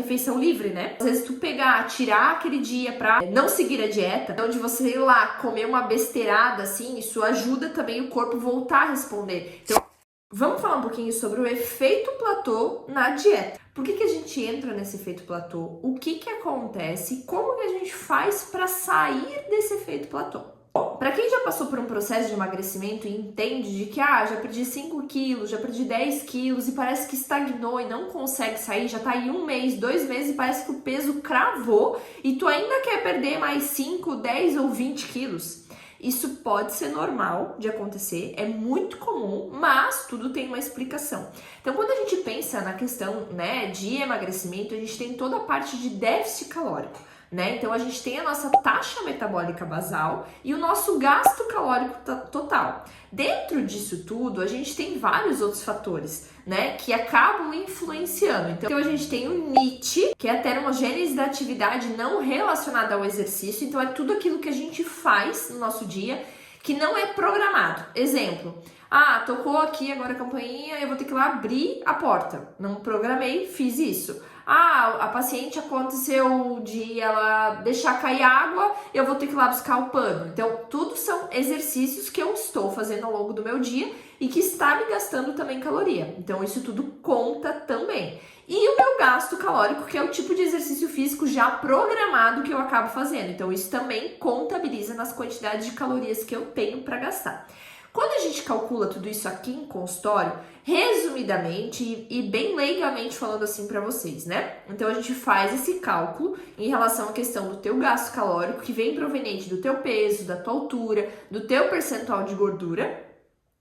refeição livre, né? Às vezes tu pegar, tirar aquele dia pra não seguir a dieta, onde você ir lá comer uma besteirada, assim, isso ajuda também o corpo voltar a responder. Então, vamos falar um pouquinho sobre o efeito platô na dieta. Por que a gente entra nesse efeito platô? O que acontece? Como que a gente faz para sair desse efeito platô? Bom, para quem já passou por um processo de emagrecimento e entende de que já perdi 5 quilos, já perdi 10 quilos e parece que estagnou e não consegue sair, já tá aí 1 mês, 2 meses e parece que o peso cravou e tu ainda quer perder mais 5, 10 ou 20 quilos. Isso pode ser normal de acontecer, é muito comum, mas tudo tem uma explicação. Então, quando a gente pensa na questão, né, de emagrecimento, a gente tem toda a parte de déficit calórico, né? Então, a gente tem a nossa taxa metabólica basal e o nosso gasto calórico total. Dentro disso tudo, a gente tem vários outros fatores, né, que acabam influenciando. Então, a gente tem o NEAT, que é a termogênese da atividade não relacionada ao exercício. Então, é tudo aquilo que a gente faz no nosso dia que não é programado. Exemplo, tocou aqui agora a campainha, eu vou ter que ir lá abrir a porta. Não programei, fiz isso. A paciente aconteceu de ela deixar cair água, eu vou ter que ir lá buscar o pano. Então, tudo são exercícios que eu estou fazendo ao longo do meu dia e que está me gastando também caloria. Então, isso tudo conta também. E o meu gasto calórico, que é o tipo de exercício físico já programado que eu acabo fazendo. Então, isso também contabiliza nas quantidades de calorias que eu tenho para gastar. Quando a gente calcula tudo isso aqui em consultório, resumidamente e bem leigamente falando assim para vocês, né? Então a gente faz esse cálculo em relação à questão do teu gasto calórico, que vem proveniente do teu peso, da tua altura, do teu percentual de gordura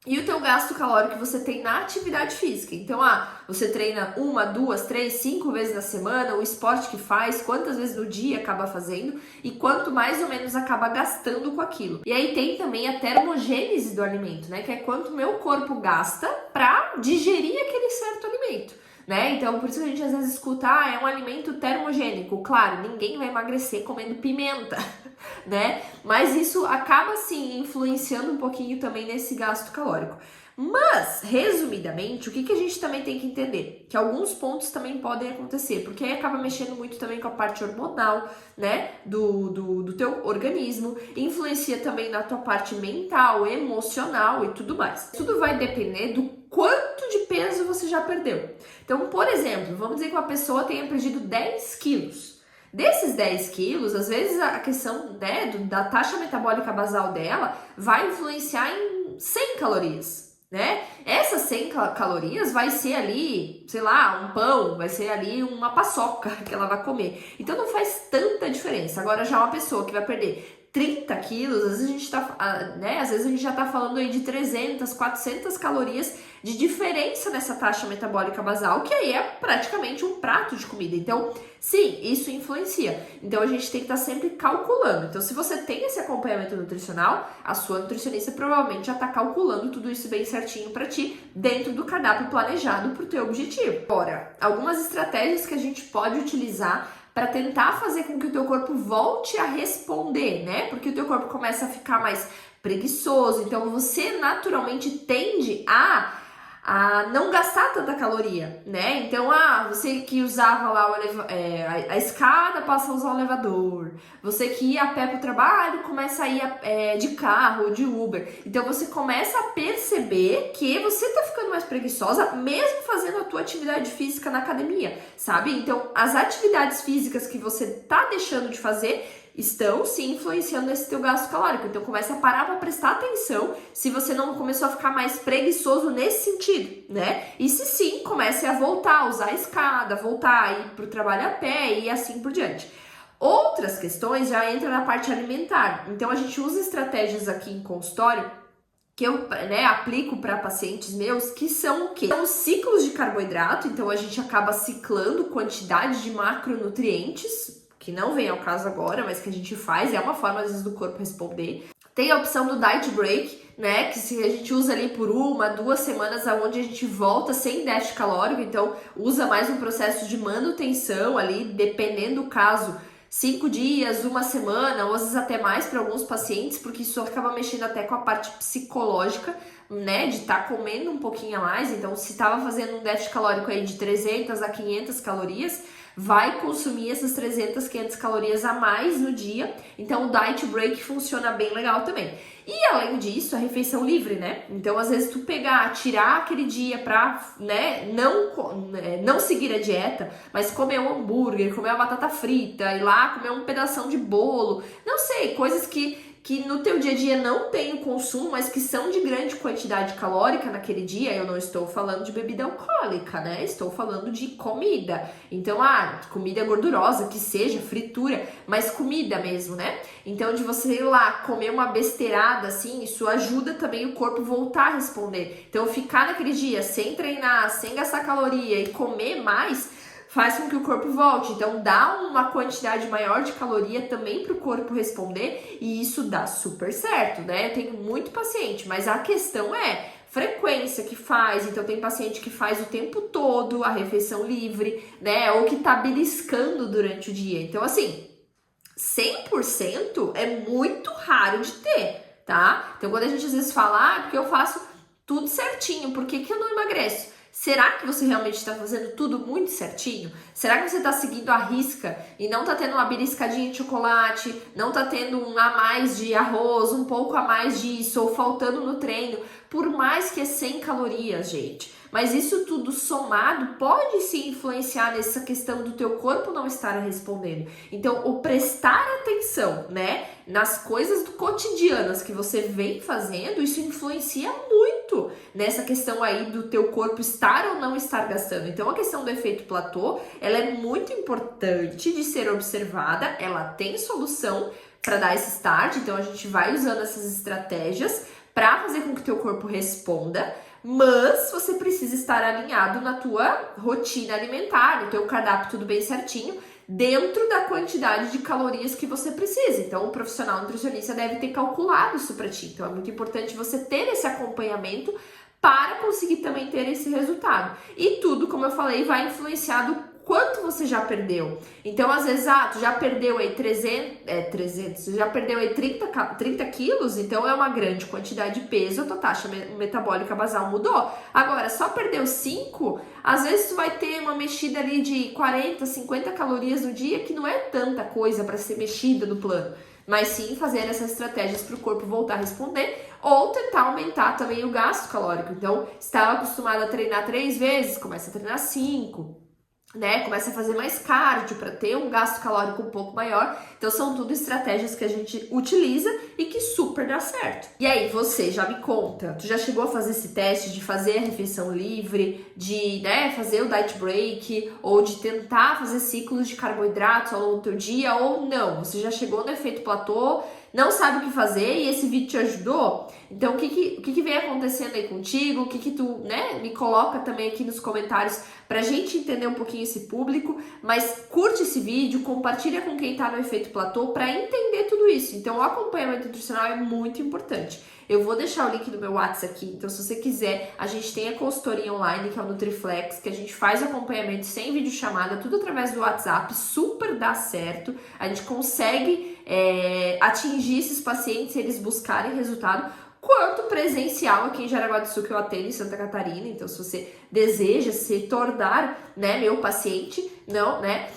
e o teu gasto calórico que você tem na atividade física. Então, você treina 1, 2, 3, 5 vezes na semana, o esporte que faz, quantas vezes no dia acaba fazendo e quanto mais ou menos acaba gastando com aquilo. E aí tem também a termogênese do alimento, né? Que é quanto o meu corpo gasta para digerir aquele certo alimento, né? Então, por isso que a gente às vezes escuta, é um alimento termogênico. Claro, ninguém vai emagrecer comendo pimenta, né? Mas isso acaba, sim, influenciando um pouquinho também nesse gasto calórico. Mas, resumidamente, o que a gente também tem que entender? Que alguns pontos também podem acontecer, porque aí acaba mexendo muito também com a parte hormonal, né, do teu organismo, influencia também na tua parte mental, emocional e tudo mais. Tudo vai depender do quanto de peso você já perdeu. Então, por exemplo, vamos dizer que uma pessoa tenha perdido 10 quilos. Desses 10 quilos, às vezes a questão, né, da taxa metabólica basal dela vai influenciar em 100 calorias. Né? Essas 100 calorias vai ser ali, sei lá, um pão, vai ser ali uma paçoca que ela vai comer. Então não faz tanta diferença. Agora já uma pessoa que vai perder 30 quilos, às vezes a gente né? Às vezes a gente já tá falando aí de 300, 400 calorias de diferença nessa taxa metabólica basal, que aí é praticamente um prato de comida. Então, sim, isso influencia. Então a gente tem que estar sempre calculando. Então, se você tem esse acompanhamento nutricional, a sua nutricionista provavelmente já está calculando tudo isso bem certinho para ti, dentro do cardápio planejado para o teu objetivo. Agora, algumas estratégias que a gente pode utilizar para tentar fazer com que o teu corpo volte a responder, né? Porque o teu corpo começa a ficar mais preguiçoso, então você naturalmente tende a não gastar tanta caloria, né? Então, você que usava lá a escada passa a usar o elevador, você que ia a pé pro trabalho começa a ir de carro ou de Uber. Então, você começa a perceber que você tá ficando mais preguiçosa, mesmo fazendo a tua atividade física na academia, sabe? Então, as atividades físicas que você tá deixando de fazer estão se influenciando nesse teu gasto calórico. Então começa a parar para prestar atenção se você não começou a ficar mais preguiçoso nesse sentido, né? E se sim, comece a voltar a usar a escada, voltar a ir para o trabalho a pé e assim por diante. Outras questões já entram na parte alimentar. Então a gente usa estratégias aqui em consultório que eu, né, aplico para pacientes meus, que são o quê? São os ciclos de carboidrato. Então a gente acaba ciclando quantidade de macronutrientes, que não vem ao caso agora, mas que a gente faz, é uma forma às vezes do corpo responder. Tem a opção do diet break, né, que se a gente usa ali por 1, 2 semanas, aonde a gente volta sem déficit calórico, então usa mais um processo de manutenção ali, dependendo do caso, 5 dias, 1 semana, ou às vezes até mais para alguns pacientes, porque isso acaba mexendo até com a parte psicológica, né, de estar comendo um pouquinho a mais. Então, se estava fazendo um déficit calórico aí de 300 a 500 calorias, vai consumir essas 300, 500 calorias a mais no dia. Então o diet break funciona bem legal também. E além disso, a refeição livre, né? Então, às vezes, tu pegar, tirar aquele dia pra, né, não seguir a dieta, mas comer um hambúrguer, comer uma batata frita, ir lá comer um pedação de bolo, não sei, coisas que no teu dia a dia não tem o consumo, mas que são de grande quantidade calórica naquele dia. Eu não estou falando de bebida alcoólica, né? Estou falando de comida. Então, comida gordurosa, que seja, fritura, mas comida mesmo, né? Então, de você ir lá comer uma besteirada, assim, isso ajuda também o corpo voltar a responder. Então, ficar naquele dia sem treinar, sem gastar caloria e comer mais, faz com que o corpo volte. Então, dá uma quantidade maior de caloria também para o corpo responder e isso dá super certo, né? Eu tenho muito paciente, mas a questão é frequência que faz. Então, tem paciente que faz o tempo todo a refeição livre, né? Ou que tá beliscando durante o dia. Então, assim, 100% é muito raro de ter, tá? Então, quando a gente às vezes fala, porque eu faço tudo certinho, por que eu não emagreço? Será que você realmente está fazendo tudo muito certinho? Será que você está seguindo a risca e não está tendo uma beliscadinha de chocolate, não está tendo um a mais de arroz, um pouco a mais disso, ou faltando no treino? Por mais que é 100 calorias, gente. Mas isso tudo somado pode se influenciar nessa questão do teu corpo não estar respondendo. Então, o prestar atenção, né, nas coisas cotidianas que você vem fazendo, isso influencia muito nessa questão aí do teu corpo estar ou não estar gastando. Então, a questão do efeito platô, ela é muito importante de ser observada, ela tem solução para dar esse start, então a gente vai usando essas estratégias para fazer com que o teu corpo responda, mas você precisa estar alinhado na tua rotina alimentar, no teu cardápio tudo bem certinho, dentro da quantidade de calorias que você precisa. Então, o profissional nutricionista deve ter calculado isso para ti. Então, é muito importante você ter esse acompanhamento para conseguir também ter esse resultado. E tudo, como eu falei, vai influenciar do quanto você já perdeu. Então, às vezes, tu já perdeu aí 300, você já perdeu aí 30 quilos, então é uma grande quantidade de peso, a tua taxa metabólica basal mudou. Agora, só perdeu 5, às vezes tu vai ter uma mexida ali de 40, 50 calorias no dia, que não é tanta coisa para ser mexida no plano. Mas sim fazer essas estratégias para o corpo voltar a responder ou tentar aumentar também o gasto calórico. Então, estava acostumado a treinar 3 vezes, começa a treinar 5. Né? Começa a fazer mais cardio para ter um gasto calórico um pouco maior. Então são tudo estratégias que a gente utiliza e que super dá certo. E aí, você já me conta, tu já chegou a fazer esse teste de fazer a refeição livre, de, né, fazer o diet break, ou de tentar fazer ciclos de carboidratos ao longo do teu dia, ou não? Você já chegou no efeito platô, não sabe o que fazer e esse vídeo te ajudou? Então, o que vem acontecendo aí contigo? O que tu, né, me coloca também aqui nos comentários pra gente entender um pouquinho esse público, mas curte esse vídeo, compartilha com quem tá no efeito platô pra entender tudo isso. Então, o acompanhamento nutricional é muito importante. Eu vou deixar o link do meu WhatsApp aqui, então se você quiser, a gente tem a consultoria online, que é o Nutriflex, que a gente faz o acompanhamento sem videochamada, tudo através do WhatsApp, super dá certo, a gente consegue atingir esses pacientes se eles buscarem resultado, quanto presencial aqui em Jaraguá do Sul, que eu atendo em Santa Catarina. Então, se você deseja se tornar, né, meu paciente, não, né,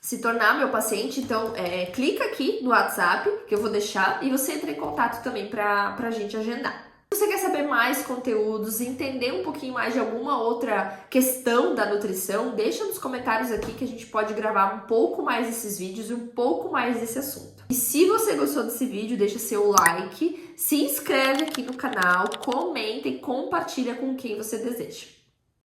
se tornar meu paciente, então clica aqui no WhatsApp, que eu vou deixar, e você entra em contato também pra gente agendar. Se você quer saber mais conteúdos, entender um pouquinho mais de alguma outra questão da nutrição, deixa nos comentários aqui que a gente pode gravar um pouco mais desses vídeos e um pouco mais desse assunto. E se você gostou desse vídeo, deixa seu like, se inscreve aqui no canal, comenta e compartilha com quem você deseja.